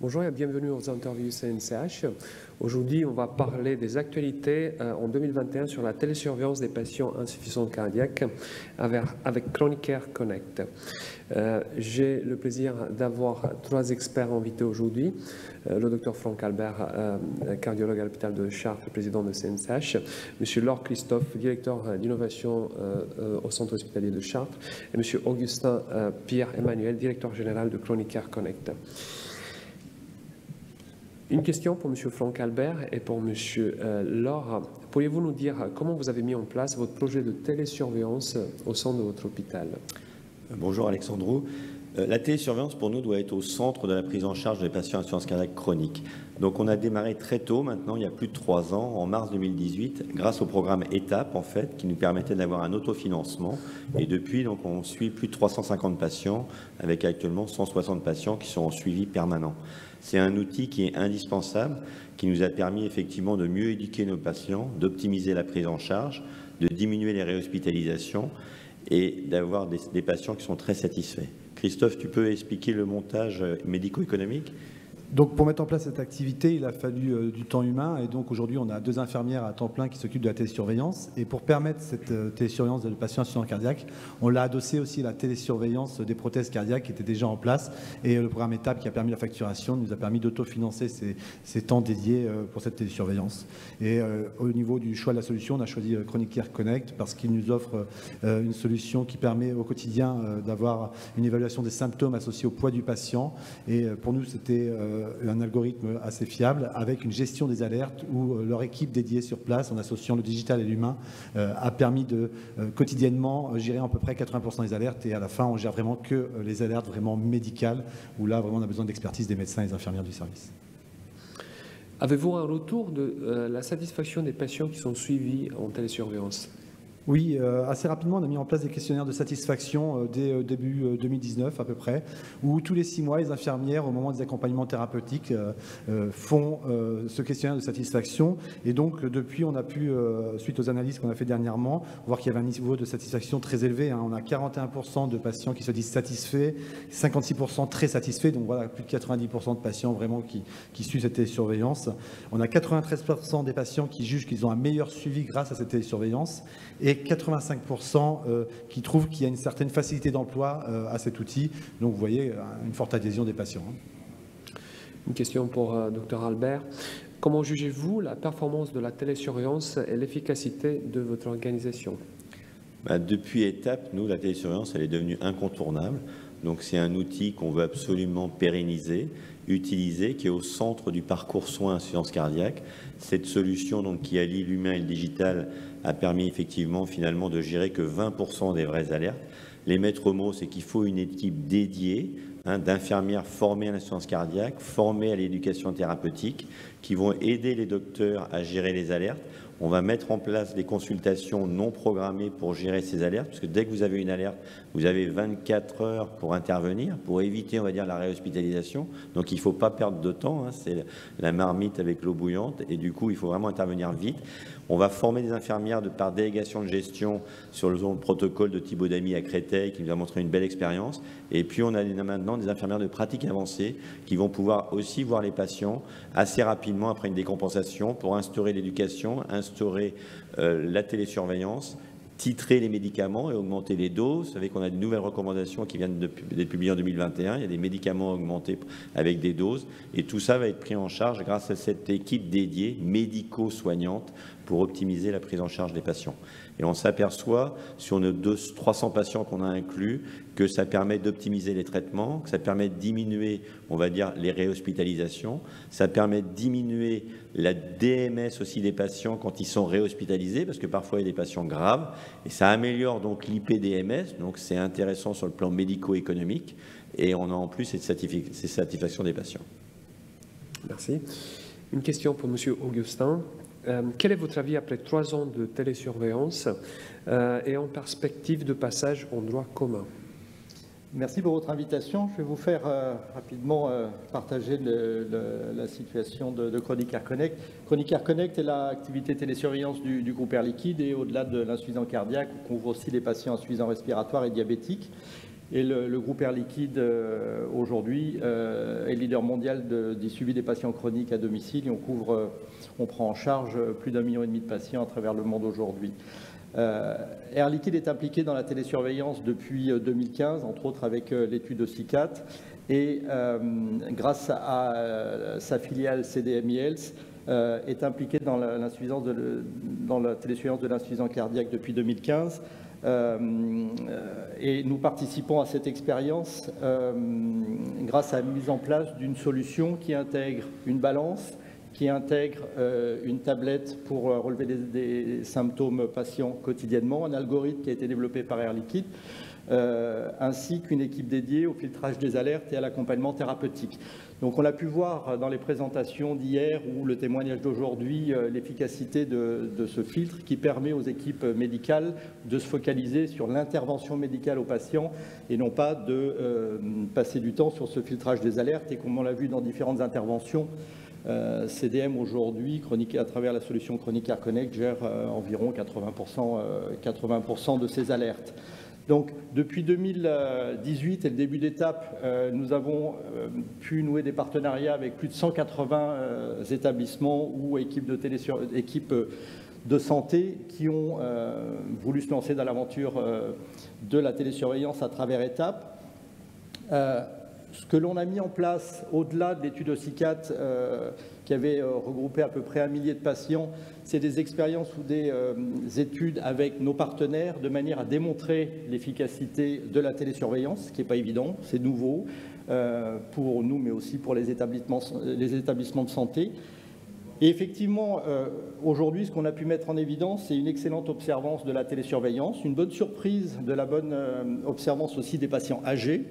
Bonjour et bienvenue aux interviews CNCH. Aujourd'hui, on va parler des actualités en 2021 sur la télésurveillance des patients insuffisants cardiaques avec Chronic Care Connect. J'ai le plaisir d'avoir trois experts invités aujourd'hui. Le docteur Franck Albert, cardiologue à l'hôpital de Chartres, président de CNCH. Monsieur Laure Christophe, directeur d'innovation au centre hospitalier de Chartres. Et monsieur Augustin Pierre-Emmanuel, directeur général de Chronic Care Connect. Une question pour M. Franck Albert et pour M. Laure. Pourriez-vous nous dire comment vous avez mis en place votre projet de télésurveillance au sein de votre hôpital? Bonjour Alexandro. La télésurveillance pour nous doit être au centre de la prise en charge des patients à insuffisance cardiaque chronique. Donc on a démarré très tôt, maintenant il y a plus de 3 ans, en mars 2018, grâce au programme ETAP en fait, qui nous permettait d'avoir un autofinancement. Et depuis, donc, on suit plus de 350 patients, avec actuellement 160 patients qui sont en suivi permanent. C'est un outil qui est indispensable, qui nous a permis effectivement de mieux éduquer nos patients, d'optimiser la prise en charge, de diminuer les réhospitalisations et d'avoir des patients qui sont très satisfaits. Christophe, tu peux expliquer le montage médico-économique ? Donc pour mettre en place cette activité, il a fallu du temps humain et donc aujourd'hui on a 2 infirmières à temps plein qui s'occupent de la télésurveillance et pour permettre cette télésurveillance de patients insuffisants cardiaques, on l'a adossé aussi à la télésurveillance des prothèses cardiaques qui étaient déjà en place et le programme ETAP qui a permis la facturation nous a permis d'autofinancer ces temps dédiés pour cette télésurveillance. Et au niveau du choix de la solution, on a choisi Chronic Care Connect parce qu'il nous offre une solution qui permet au quotidien d'avoir une évaluation des symptômes associés au poids du patient et pour nous c'était un algorithme assez fiable avec une gestion des alertes où leur équipe dédiée sur place, en associant le digital et l'humain, a permis de quotidiennement gérer à peu près 80% des alertes et à la fin, on gère vraiment que les alertes vraiment médicales où là, vraiment, on a besoin d'expertise des médecins et des infirmières du service. Avez-vous un retour de la satisfaction des patients qui sont suivis en télésurveillance? Oui, assez rapidement, on a mis en place des questionnaires de satisfaction dès début 2019 à peu près, où tous les 6 mois, les infirmières, au moment des accompagnements thérapeutiques, font ce questionnaire de satisfaction. Et donc, depuis, on a pu, suite aux analyses qu'on a fait dernièrement, voir qu'il y avait un niveau de satisfaction très élevé. On a 41% de patients qui se disent satisfaits, 56% très satisfaits, donc voilà, plus de 90% de patients vraiment qui suivent cette télésurveillance. On a 93% des patients qui jugent qu'ils ont un meilleur suivi grâce à cette télésurveillance et 85% qui trouvent qu'il y a une certaine facilité d'emploi à cet outil. Donc vous voyez une forte adhésion des patients. Une question pour Dr Albert. Comment jugez-vous la performance de la télésurveillance et l'efficacité de votre organisation? Depuis ETAP, nous, la télésurveillance, elle est devenue incontournable. Donc c'est un outil qu'on veut absolument pérenniser, utiliser, qui est au centre du parcours soins insuffisance cardiaque. Cette solution donc, qui allie l'humain et le digital a permis effectivement finalement de gérer que 20% des vraies alertes. Les maîtres mots, c'est qu'il faut une équipe dédiée d'infirmières formées à l'insuffisance cardiaque, formées à l'éducation thérapeutique, qui vont aider les docteurs à gérer les alertes. On va mettre en place des consultations non programmées pour gérer ces alertes, parce que dès que vous avez une alerte, vous avez 24 heures pour intervenir, pour éviter, on va dire, la réhospitalisation. Donc, il ne faut pas perdre de temps, c'est la marmite avec l'eau bouillante, et du coup, il faut vraiment intervenir vite. On va former des infirmières par délégation de gestion sur le protocole de Thibaut Damy à Créteil, qui nous a montré une belle expérience. Et puis, on a maintenant des infirmières de pratique avancée qui vont pouvoir aussi voir les patients assez rapidement après une décompensation pour instaurer l'éducation, instaurer la télésurveillance, titrer les médicaments et augmenter les doses. Vous savez qu'on a de nouvelles recommandations qui viennent d'être publiées en 2021. Il y a des médicaments augmentés avec des doses. Et tout ça va être pris en charge grâce à cette équipe dédiée, médico-soignante, pour optimiser la prise en charge des patients. Et on s'aperçoit, sur nos 300 patients qu'on a inclus, que ça permet d'optimiser les traitements, que ça permet de diminuer, on va dire, les réhospitalisations, ça permet de diminuer la DMS aussi des patients quand ils sont réhospitalisés, parce que parfois il y a des patients graves, et ça améliore donc l'IP-DMS, donc c'est intéressant sur le plan médico-économique, et on a en plus ces satisfactions des patients. Merci. Une question pour M. Augustin. Quel est votre avis après 3 ans de télésurveillance et en perspective de passage en droit commun? Merci pour votre invitation. Je vais vous faire rapidement partager la situation de Chronic Care Connect. Chronic Care Connect est l'activité télésurveillance du groupe Air Liquide et au-delà de l'insuffisance cardiaque, on couvre aussi les patients insuffisants respiratoires et diabétiques. Et le groupe Air Liquide, aujourd'hui, est leader mondial du suivi des patients chroniques à domicile et on prend en charge plus d'1,5 million de patients à travers le monde aujourd'hui. Air Liquide est impliqué dans la télésurveillance depuis 2015, entre autres avec l'étude OSICAT, et grâce à sa filiale CDM Health, est impliqué dans la télésurveillance de l'insuffisance cardiaque depuis 2015. Et nous participons à cette expérience grâce à la mise en place d'une solution qui intègre une balance, qui intègre une tablette pour relever des symptômes patients quotidiennement, un algorithme qui a été développé par Air Liquide, ainsi qu'une équipe dédiée au filtrage des alertes et à l'accompagnement thérapeutique. Donc on a pu voir dans les présentations d'hier ou le témoignage d'aujourd'hui l'efficacité de ce filtre qui permet aux équipes médicales de se focaliser sur l'intervention médicale aux patients et non pas de passer du temps sur ce filtrage des alertes. Et comme on l'a vu dans différentes interventions, CDM aujourd'hui, à travers la solution Chronic Care Connect, gère environ 80% de ces alertes. Donc, depuis 2018 et le début d'étape, nous avons pu nouer des partenariats avec plus de 180 établissements ou équipes de santé qui ont voulu se lancer dans l'aventure de la télésurveillance à travers étapes. Ce que l'on a mis en place, au-delà de l'étude OSICAT, qui avait regroupé à peu près 1 millier de patients, c'est des expériences ou des études avec nos partenaires de manière à démontrer l'efficacité de la télésurveillance, ce qui n'est pas évident, c'est nouveau pour nous, mais aussi pour les établissements de santé. Et effectivement, aujourd'hui, ce qu'on a pu mettre en évidence, c'est une excellente observance de la télésurveillance, une bonne surprise de la bonne observance aussi des patients âgés,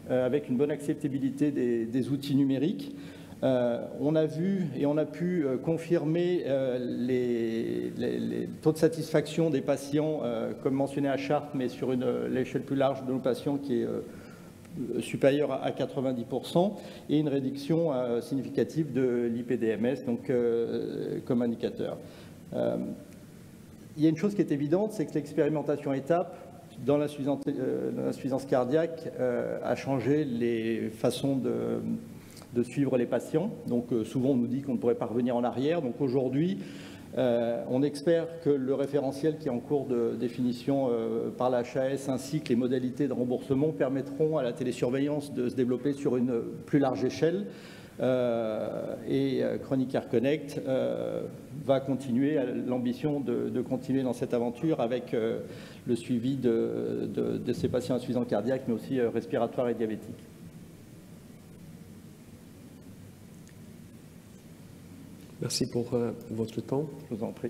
avec une bonne acceptabilité des outils numériques. On a vu et on a pu confirmer les taux de satisfaction des patients, comme mentionné à Chartres, mais sur l'échelle plus large de nos patients qui est supérieure à 90%, et une réduction significative de l'IPDMS, donc comme indicateur. Il y a une chose qui est évidente, c'est que l'expérimentation étape dans l'insuffisance cardiaque a changé les façons de suivre les patients. Donc souvent on nous dit qu'on ne pourrait pas revenir en arrière. Donc aujourd'hui, on espère que le référentiel qui est en cours de définition par la HAS ainsi que les modalités de remboursement permettront à la télésurveillance de se développer sur une plus large échelle. Et Chronic Care Connect va continuer, l'ambition de continuer dans cette aventure avec le suivi de ces patients insuffisants cardiaques, mais aussi respiratoires et diabétiques. Merci pour votre temps. Je vous en prie.